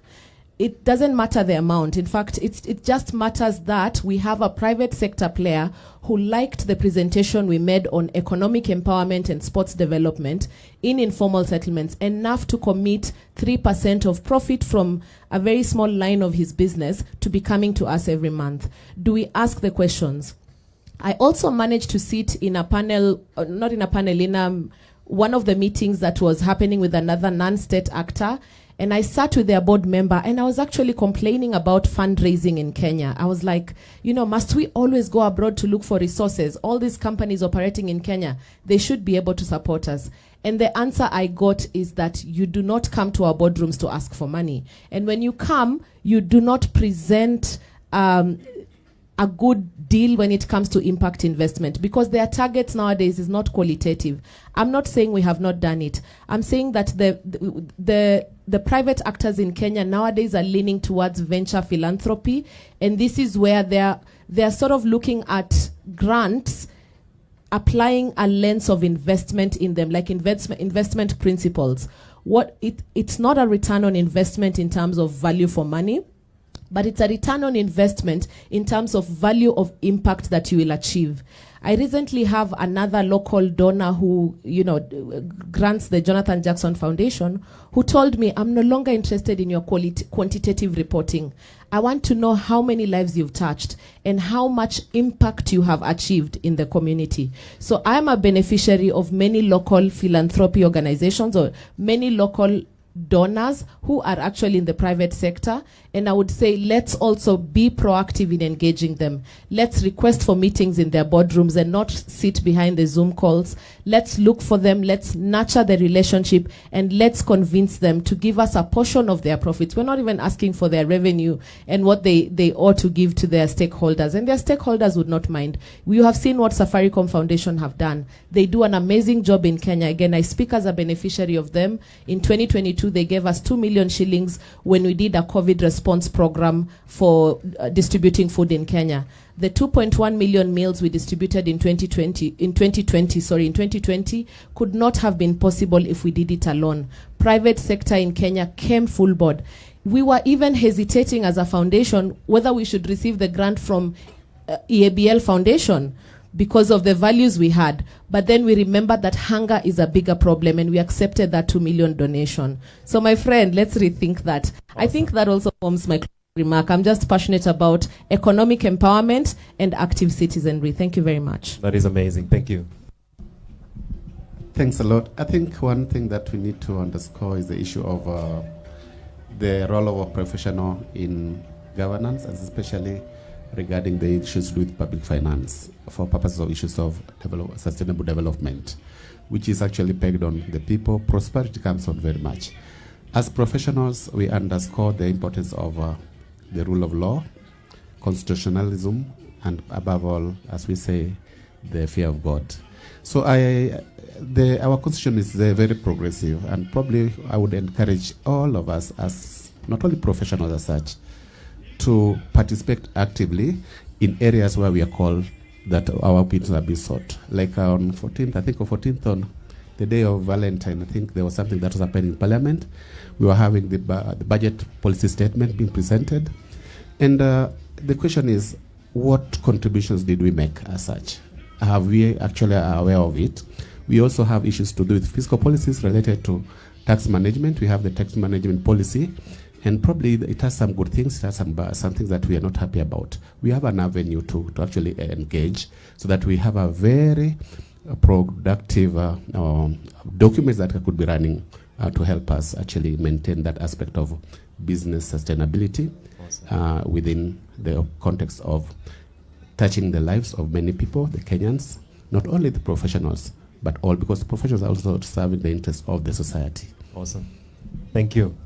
It doesn't matter the amount. In fact, it just matters that we have a private sector player who liked the presentation we made on economic empowerment and sports development in informal settlements enough to commit 3% of profit from a very small line of his business to be coming to us every month. Do we ask the questions? I also managed to sit in a panel, not in a panel, in one of the meetings that was happening with another non-state actor. And I sat with their board member and I was actually complaining about fundraising in Kenya. I was like, must we always go abroad to look for resources? All these companies operating in Kenya, they should be able to support us. And the answer I got is that you do not come to our boardrooms to ask for money. And when you come, you do not present a good deal when it comes to impact investment, because their targets nowadays is not qualitative. I'm not saying we have not done it. I'm saying that the private actors in Kenya nowadays are leaning towards venture philanthropy, and this is where they're sort of looking at grants, applying a lens of investment in them, like investment principles. It's not a return on investment in terms of value for money, but it's a return on investment in terms of value of impact that you will achieve. I recently have another local donor who, grants the Jonathan Jackson Foundation, who told me, I'm no longer interested in your quantitative reporting. I want to know how many lives you've touched and how much impact you have achieved in the community. So I'm a beneficiary of many local philanthropy organizations or many local donors who are actually in the private sector, and I would say let's also be proactive in engaging them. Let's request for meetings in their boardrooms and not sit behind the Zoom calls. Let's look for them, let's nurture the relationship, and let's convince them to give us a portion of their profits. We're not even asking for their revenue and what they ought to give to their stakeholders, and their stakeholders would not mind. You have seen what Safaricom Foundation have done. They do an amazing job in Kenya. Again, I speak as a beneficiary of them. In 2022, they gave us 2 million shillings when we did a COVID response program for distributing food in Kenya. The 2.1 million meals we distributed in 2020 could not have been possible if we did it alone. Private sector in Kenya came full board. We were even hesitating as a foundation whether we should receive the grant from EABL Foundation because of the values we had. But then we remembered that hunger is a bigger problem, and we accepted that 2 million donation. So my friend, let's rethink that. Awesome. I think that also forms my remark. I'm just passionate about economic empowerment and active citizenry. Thank you very much. That is amazing. Thank you. Thanks a lot. I think one thing that we need to underscore is the issue of the role of a professional in governance, and especially regarding the issues with public finance for purposes of issues of sustainable development, which is actually pegged on the people. Prosperity comes on very much. As professionals, we underscore the importance of the rule of law, constitutionalism, and above all, as we say, the fear of God. So our constitution is very progressive, and probably I would encourage all of us, as not only professionals as such, to participate actively in areas where we are called that our opinions are being sought. Like on 14th, on the day of Valentine, I think there was something that was happening in Parliament. We were having the budget policy statement being presented. And the question is, what contributions did we make as such? Have we actually are aware of it? We also have issues to do with fiscal policies related to tax management. We have the tax management policy. And probably it has some good things, it has some things that we are not happy about. We have an avenue to actually engage so that we have a very productive documents that could be running to help us actually maintain that aspect of business sustainability within the context of touching the lives of many people, the Kenyans, not only the professionals, but all, because the professionals are also serving the interests of the society. Awesome. Thank you.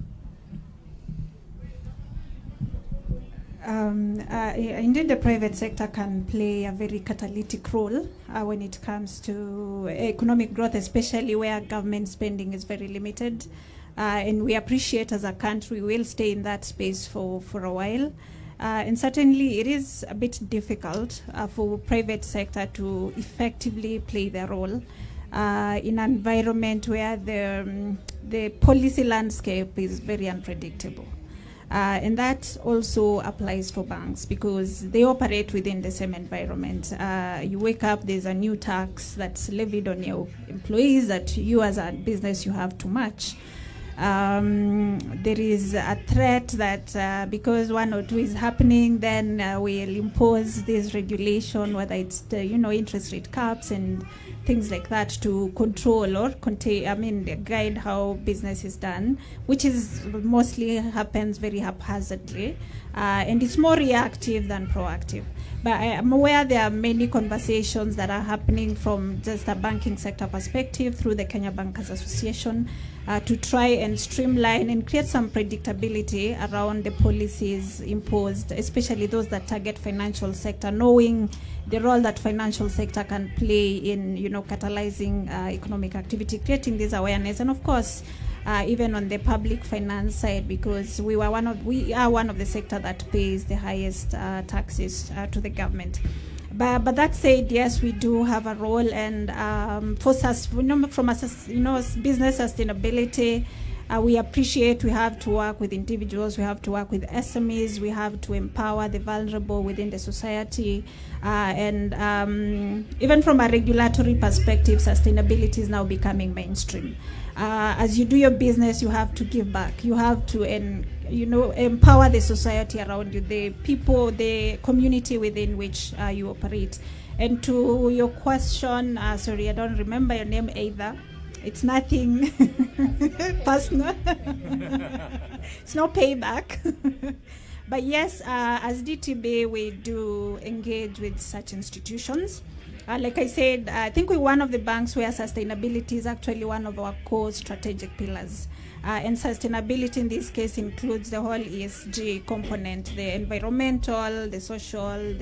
Indeed, the private sector can play a very catalytic role when it comes to economic growth, especially where government spending is very limited. And we appreciate as a country, we'll stay in that space for a while. And certainly it is a bit difficult for private sector to effectively play their role in an environment where the policy landscape is very unpredictable. And that also applies for banks because they operate within the same environment. You wake up, there's a new tax that's levied on your employees that you as a business you have to match. There is a threat that because one or two is happening, then we'll impose this regulation, whether it's the, interest rate caps and things like that to control or guide how business is done, which is mostly happens very haphazardly, and it's more reactive than proactive. But I am aware there are many conversations that are happening from just a banking sector perspective through the Kenya Bankers Association to try and streamline and create some predictability around the policies imposed, especially those that target financial sector, knowing the role that financial sector can play in, catalyzing economic activity, creating this awareness, and of course, even on the public finance side, because we are one of the sector that pays the highest taxes to the government. But that said, yes, we do have a role, and from business sustainability, we appreciate we have to work with individuals, we have to work with SMEs, we have to empower the vulnerable within the society, and even from a regulatory perspective, sustainability is now becoming mainstream. As you do your business, you have to give back. You have to empower the society around you, the people, the community within which you operate. And to your question, sorry, I don't remember your name either. It's nothing personal. It's no payback. But yes, as DTB, we do engage with such institutions. Like I said, I think we're one of the banks where sustainability is actually one of our core strategic pillars. And sustainability in this case includes the whole ESG component, the environmental, the social,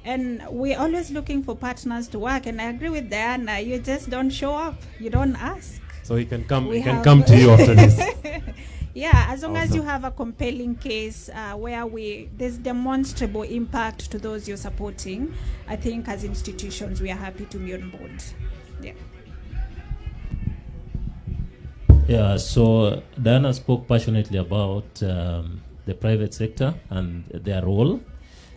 and we're always looking for partners to work. And I agree with Diana, you just don't show up, you don't ask. So he can come to you after this. Yeah, as long as you have a compelling case where there's demonstrable impact to those you're supporting, I think as institutions we are happy to be on board. Yeah. Yeah, so Diana spoke passionately about the private sector and their role.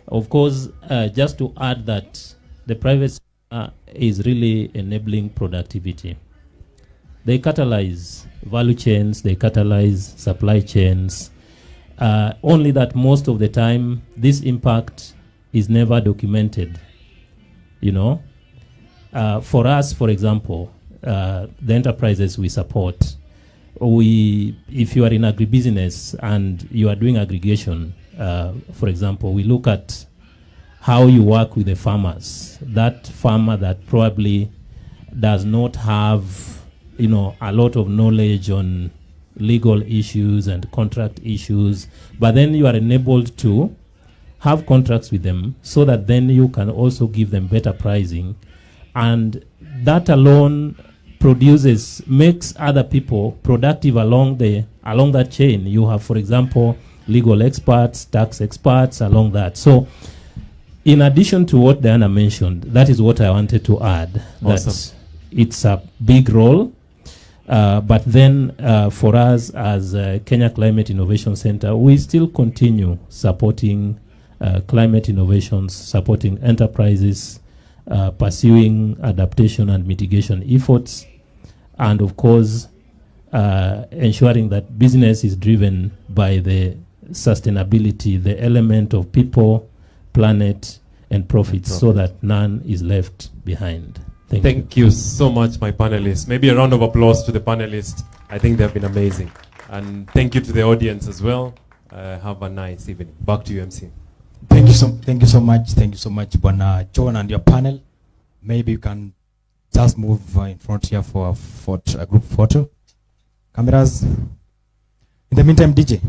Of course, just to add that the private sector is really enabling productivity. They catalyze value chains, they catalyze supply chains, only that most of the time this impact is never documented. For us, for example, the enterprises we support, if you are in agribusiness and you are doing aggregation, for example, we look at how you work with the farmers. That farmer that probably does not have a lot of knowledge on legal issues and contract issues, but then you are enabled to have contracts with them so that then you can also give them better pricing, and that alone makes other people productive along that chain. You have, for example, legal experts, tax experts along that. So in addition to what Diana mentioned, that is what I wanted to add. Awesome. That it's a big role. But then for us as Kenya Climate Innovation Center, we still continue supporting climate innovations, supporting enterprises, pursuing adaptation and mitigation efforts, and of course ensuring that business is driven by the sustainability, the element of people, planet, and profits, so that none is left behind. Thank you so much, my panelists. Maybe a round of applause to the panelists. I think they've been amazing. And thank you to the audience as well. Have a nice evening. Back to you, MC. Thank you so much. Thank you so much, Bwana John, and your panel. Maybe you can just move in front here for a group photo. Cameras. In the meantime, DJ.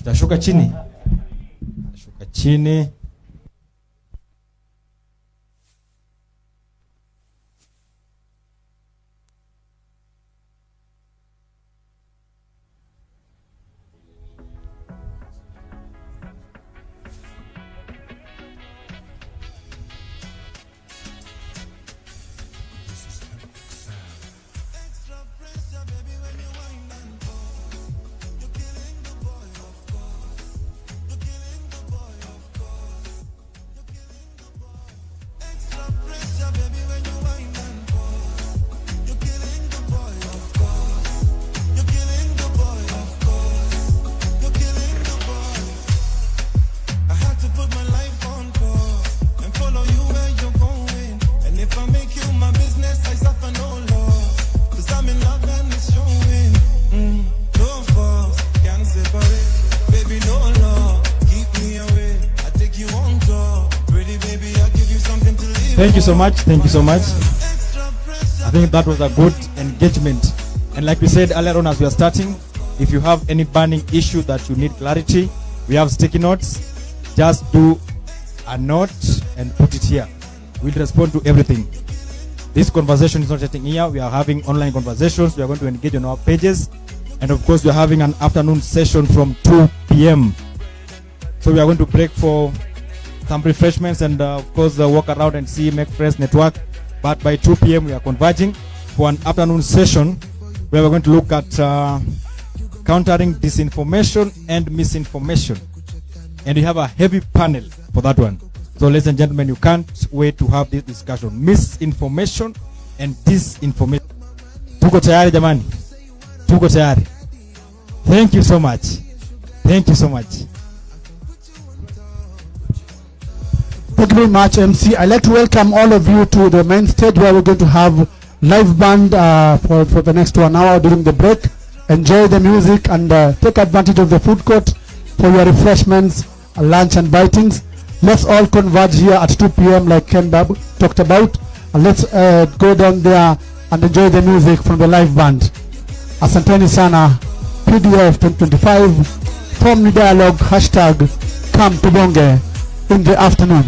Tashuka chini. Tashuka chini. Thank you so much. Thank you so much. I think that was a good engagement. And like we said earlier on as we are starting, if you have any burning issue that you need clarity, we have sticky notes. Just do a note and put it here. We'll respond to everything. This conversation is not just here. We are having online conversations. We are going to engage on our pages. And of course, we are having an afternoon session from 2 p.m. So we are going to break for some refreshments and of course walk around and see, make friends, network. But by 2 p.m. we are converging for an afternoon session where we're going to look at countering disinformation and misinformation. And we have a heavy panel for that one. So ladies and gentlemen, you can't wait to have this discussion. Misinformation and disinformation. Tuko tayari jamani? Tuko tayari. Thank you so much. Thank you so much. Thank you very much, MC. I'd like to welcome all of you to the main stage where we're going to have live band for the next 1 hour during the break. Enjoy the music and take advantage of the food court for your refreshments, lunch and bitings. Let's all converge here at 2 p.m. like Ken Bab talked about. And let's go down there and enjoy the music from the live band. Asanteni sana. PDF 2025. Form the dialogue. #ComeToBonge in the afternoon.